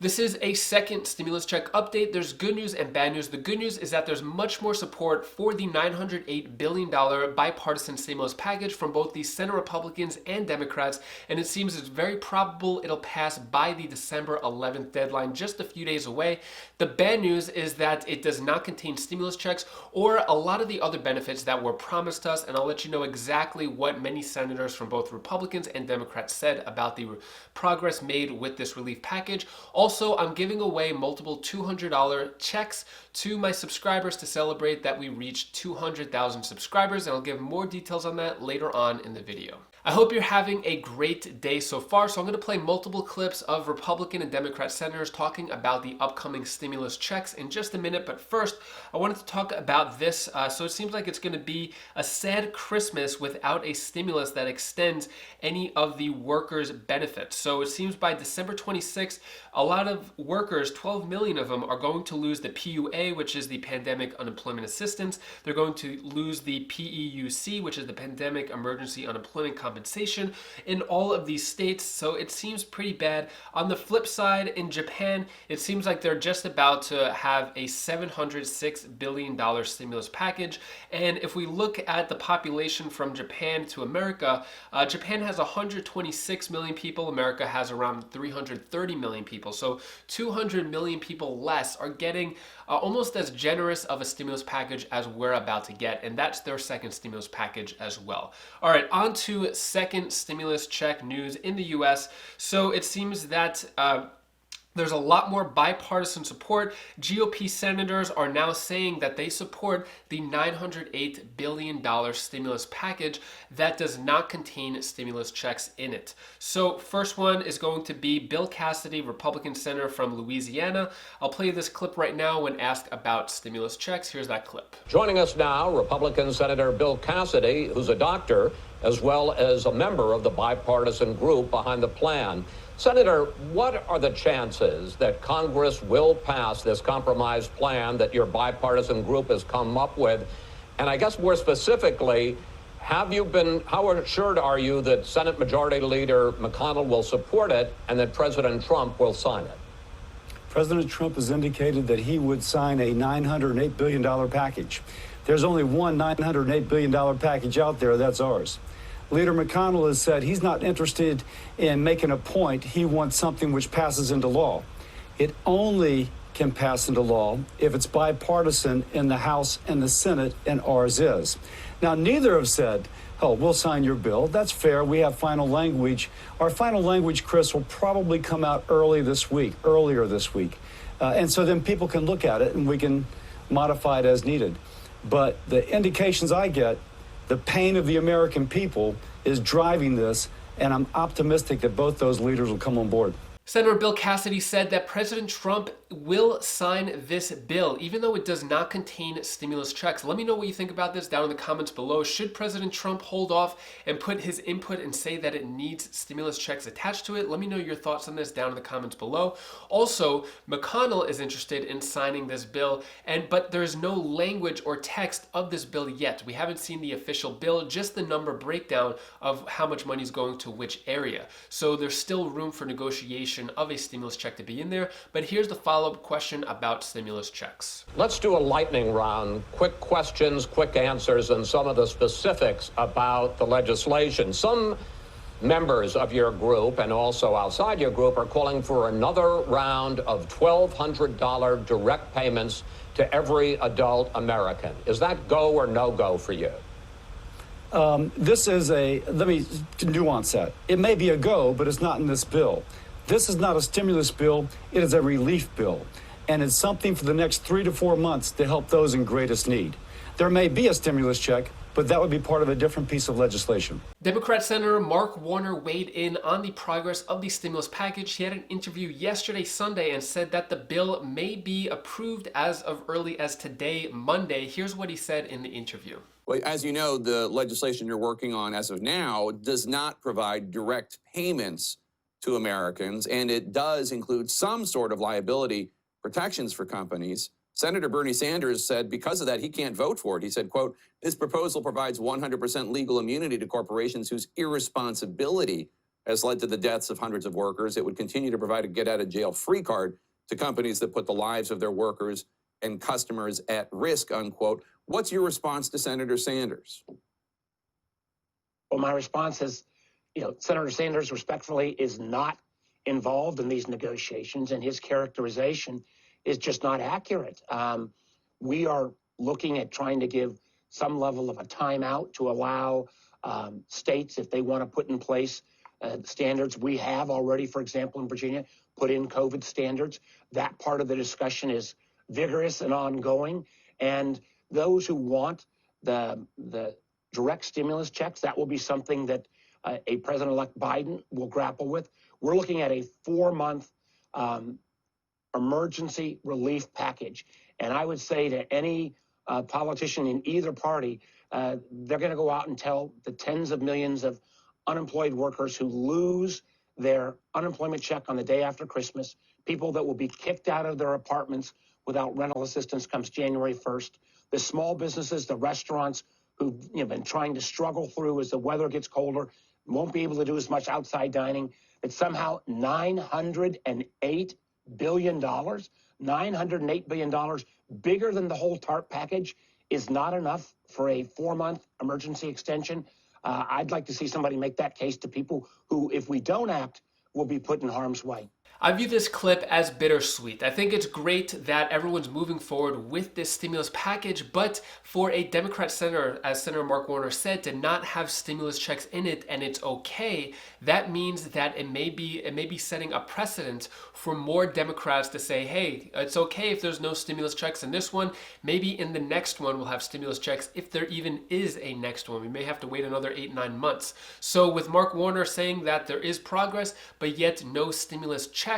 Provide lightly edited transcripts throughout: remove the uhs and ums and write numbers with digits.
This is a second stimulus check update. There's good news and bad news. The good news is that there's much more support for the $908 billion bipartisan stimulus package from both the Senate Republicans and Democrats, and it seems it's very probable it'll pass by the December 11th deadline, just a few days away. The bad news is that it does not contain stimulus checks or a lot of the other benefits that were promised us, and I'll let you know exactly what many senators from both Republicans and Democrats said about the progress made with this relief package. Also, I'm giving away multiple $200 checks to my subscribers to celebrate that we reached 200,000 subscribers, and I'll give more details on that later on in the video. I hope you're having a great day so far. So I'm going to play multiple clips of Republican and Democrat senators talking about the upcoming stimulus checks in just a minute. But first, I wanted to talk about this. So it seems like it's going to be a sad Christmas without a stimulus that extends any of the workers' benefits. So it seems by December 26th, a lot of workers, 12 million of them, are going to lose the PUA, which is the Pandemic Unemployment Assistance. They're going to lose the PEUC, which is the Pandemic Emergency Unemployment Compensation, in all of these states. So it seems pretty bad. On the flip side, in Japan, it seems like they're just about to have a $706 billion stimulus package. And if we look at the population from Japan to America, Japan has 126 million people. America has around 330 million people. So 200 million people less are getting almost as generous of a stimulus package as we're about to get. And that's their second stimulus package as well. All right, on to second stimulus check news in the US. So it seems that there's a lot more bipartisan support. GOP senators are now saying that they support the $908 billion stimulus package that does not contain stimulus checks in it. So first one is going to be Bill Cassidy, Republican senator from Louisiana. I'll play this clip right now when asked about stimulus checks. Here's that clip. Joining us now, Republican Senator Bill Cassidy, who's a doctor as well as a member of the bipartisan group behind the plan. Senator, what are the chances that Congress will pass this compromise plan that your bipartisan group has come up with? And I guess more specifically, how assured are you that Senate Majority Leader McConnell will support it and that President Trump will sign it? President Trump has indicated that he would sign a $908 billion package. There's only one $908 billion package out there, that's ours. Leader McConnell has said he's not interested in making a point. He wants something which passes into law. It only can pass into law if it's bipartisan in the House and the Senate, and ours is. Now, neither have said, oh, we'll sign your bill. That's fair. We have final language. Our final language, Chris, will probably come out earlier this week. And so then people can look at it and we can modify it as needed. But the indications I get, the pain of the American people is driving this, and I'm optimistic that both those leaders will come on board. Senator Bill Cassidy said that President Trump will sign this bill, even though it does not contain stimulus checks. Let me know what you think about this down in the comments below. Should President Trump hold off and put his input and say that it needs stimulus checks attached to it? Let me know your thoughts on this down in the comments below. Also, McConnell is interested in signing this bill, but there is no language or text of this bill yet. We haven't seen the official bill, just the number breakdown of how much money is going to which area. So there's still room for negotiation of a stimulus check to be in there. But here's the follow-up question about stimulus checks. Let's do a lightning round. Quick questions, quick answers, and some of the specifics about the legislation. Some members of your group and also outside your group are calling for another round of $1,200 direct payments to every adult American. Is that go or no go for you? This is let me nuance that. It may be a go, but it's not in this bill. This is not a stimulus bill, it is a relief bill. And it's something for the next 3 to 4 months to help those in greatest need. There may be a stimulus check, but that would be part of a different piece of legislation. Democrat Senator Mark Warner weighed in on the progress of the stimulus package. He had an interview yesterday, Sunday, and said that the bill may be approved as of early as today, Monday. Here's what he said in the interview. Well, as you know, the legislation you're working on as of now does not provide direct payments to Americans, and it does include some sort of liability protections for companies. Senator Bernie Sanders said because of that, he can't vote for it. He said, quote, "This proposal provides 100% legal immunity to corporations whose irresponsibility has led to the deaths of hundreds of workers. It would continue to provide a get-out-of-jail-free card to companies that put the lives of their workers and customers at risk, unquote. What's your response to Senator Sanders? Well, my response is, Senator Sanders respectfully is not involved in these negotiations, and his characterization is just not accurate. We are looking at trying to give some level of a timeout to allow states, if they want to put in place standards. We have already, for example, in Virginia, put in COVID standards. That part of the discussion is vigorous and ongoing. And those who want the direct stimulus checks, that will be something that a President-elect Biden will grapple with. We're looking at a 4-month emergency relief package. And I would say to any politician in either party, they're going to go out and tell the tens of millions of unemployed workers who lose their unemployment check on the day after Christmas, people that will be kicked out of their apartments without rental assistance comes January 1st, the small businesses, the restaurants who've been trying to struggle through as the weather gets colder, won't be able to do as much outside dining, that somehow $908 billion, $908 billion, bigger than the whole TARP package, is not enough for a 4-month emergency extension. I'd like to see somebody make that case to people who, if we don't act, will be put in harm's way. I view this clip as bittersweet. I think it's great that everyone's moving forward with this stimulus package, but for a Democrat senator, as Senator Mark Warner said, to not have stimulus checks in it and it's okay, that means that it may be setting a precedent for more Democrats to say, hey, it's okay if there's no stimulus checks in this one. Maybe in the next one we'll have stimulus checks, if there even is a next one. We may have to wait another 8-9 months. So with Mark Warner saying that there is progress, but yet no stimulus checks,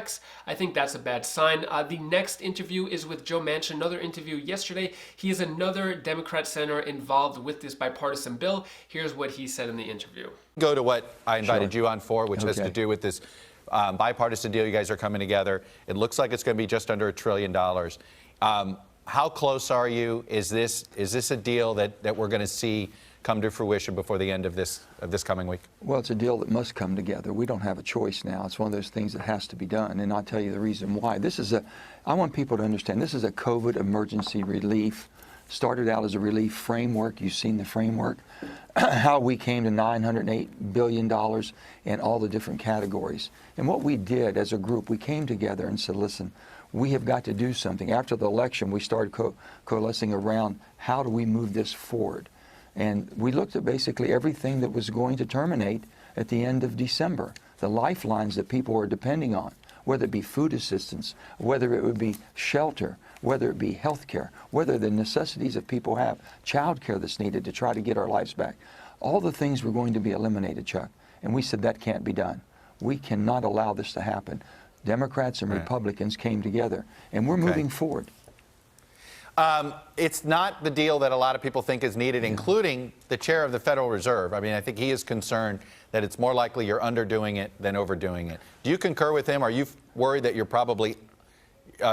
I think that's a bad sign. The next interview is with Joe Manchin, another interview yesterday. He is another Democrat senator involved with this bipartisan bill. Here's what he said in the interview. Go to what I invited you on for, which has to do with this bipartisan deal you guys are coming together. It looks like it's going to be just under $1 trillion. How close are you? Is this a deal that we're going to see come to fruition before the end of this coming week? Well, it's a deal that must come together. We don't have a choice now. It's one of those things that has to be done, and I'll tell you the reason why. I want people to understand, this is a COVID emergency relief. Started out as a relief framework. You've seen the framework, how we came to $908 billion in all the different categories. And what we did as a group, we came together and said, listen, we have got to do something. After the election, we started coalescing around how do we move this forward. And we looked at basically everything that was going to terminate at the end of December, the lifelines that people are depending on, whether it be food assistance, whether it would be shelter, whether it be health care, whether the necessities that people have, child care that's needed to try to get our lives back. All the things were going to be eliminated, Chuck. And we said that can't be done. We cannot allow this to happen. Democrats and Republicans came together, and we're moving forward. It's not the deal that a lot of people think is needed, including the chair of the Federal Reserve. I mean, I think he is concerned that it's more likely you're underdoing it than overdoing it. Do you concur with him? Are you worried that you're probably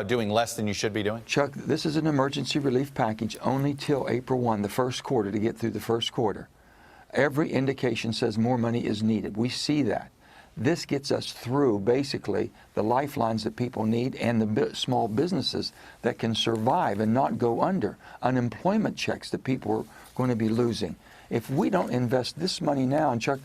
doing less than you should be doing? Chuck, this is an emergency relief package only till April 1, the first quarter, to get through the first quarter. Every indication says more money is needed. We see that. This gets us through basically the lifelines that people need and the small businesses that can survive and not go under. Unemployment checks that people are going to be losing. If we don't invest this money now, and Chuck,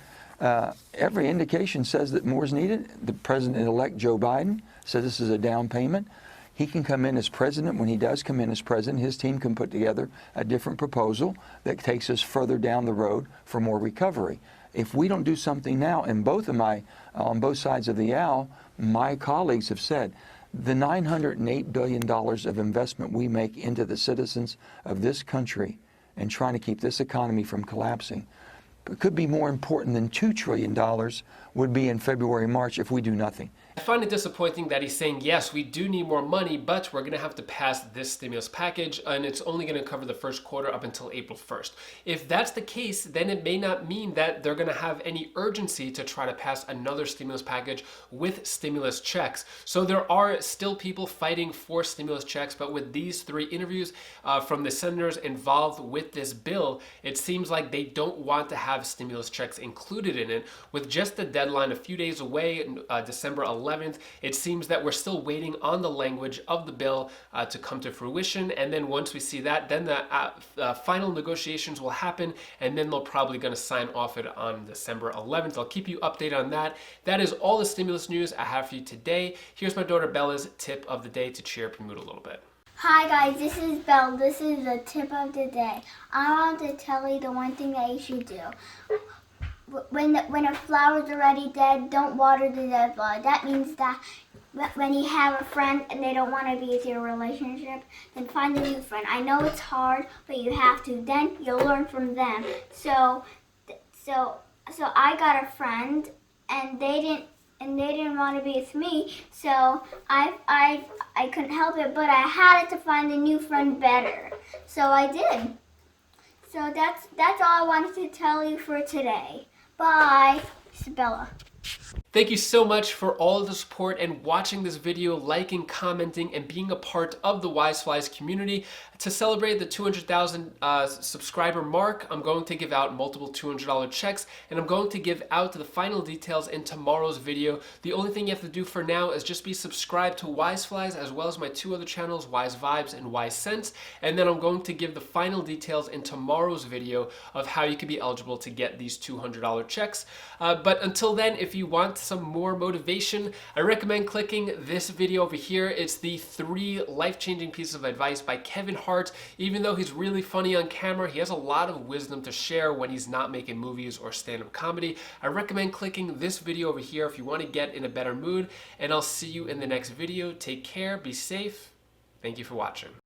every indication says that more is needed. The President-elect Joe Biden said this is a down payment. He can come in as president. When he does come in as president, his team can put together a different proposal that takes us further down the road for more recovery. If we don't do something now, and on both sides of the aisle, my colleagues have said, the $908 billion of investment we make into the citizens of this country and trying to keep this economy from collapsing could be more important than $2 trillion would be in February, March if we do nothing. I find it disappointing that he's saying, yes, we do need more money, but we're going to have to pass this stimulus package, and it's only going to cover the first quarter up until April 1st. If that's the case, then it may not mean that they're going to have any urgency to try to pass another stimulus package with stimulus checks. So there are still people fighting for stimulus checks, but with these 3 interviews from the senators involved with this bill, it seems like they don't want to have stimulus checks included in it. With just the deadline a few days away, December 11th, it seems that we're still waiting on the language of the bill to come to fruition. And then once we see that, then the final negotiations will happen, and then they're probably going to sign off it on December 11th. I'll keep you updated on that. That is all the stimulus news I have for you today. Here's my daughter Bella's tip of the day to cheer up your mood a little bit. Hi guys, this is Belle. This is the tip of the day. I want to tell you the one thing that you should do. When a flower's already dead, don't water the dead flower. That means that when you have a friend and they don't want to be with your relationship, then find a new friend. I know it's hard, but you have to. Then you'll learn from them. So I got a friend, and they didn't want to be with me. So I couldn't help it, but I had to find a new friend better. So I did. So that's all I wanted to tell you for today. Bye. Isabella. Thank you so much for all of the support and watching this video, liking, commenting, and being a part of the Wise Flies community. To celebrate the 200,000 subscriber mark, I'm going to give out multiple $200 checks, and I'm going to give out the final details in tomorrow's video. The only thing you have to do for now is just be subscribed to Wise Flies, as well as my 2 other channels, Wise Vibes and Wise Sense, and then I'm going to give the final details in tomorrow's video of how you can be eligible to get these $200 checks. But until then, if you want some more motivation, I recommend clicking this video over here. It's the 3 life-changing pieces of advice by Kevin Hart. Even though he's really funny on camera, he has a lot of wisdom to share when he's not making movies or stand-up comedy. I recommend clicking this video over here if you want to get in a better mood, and I'll see you in the next video. Take care, be safe. Thank you for watching.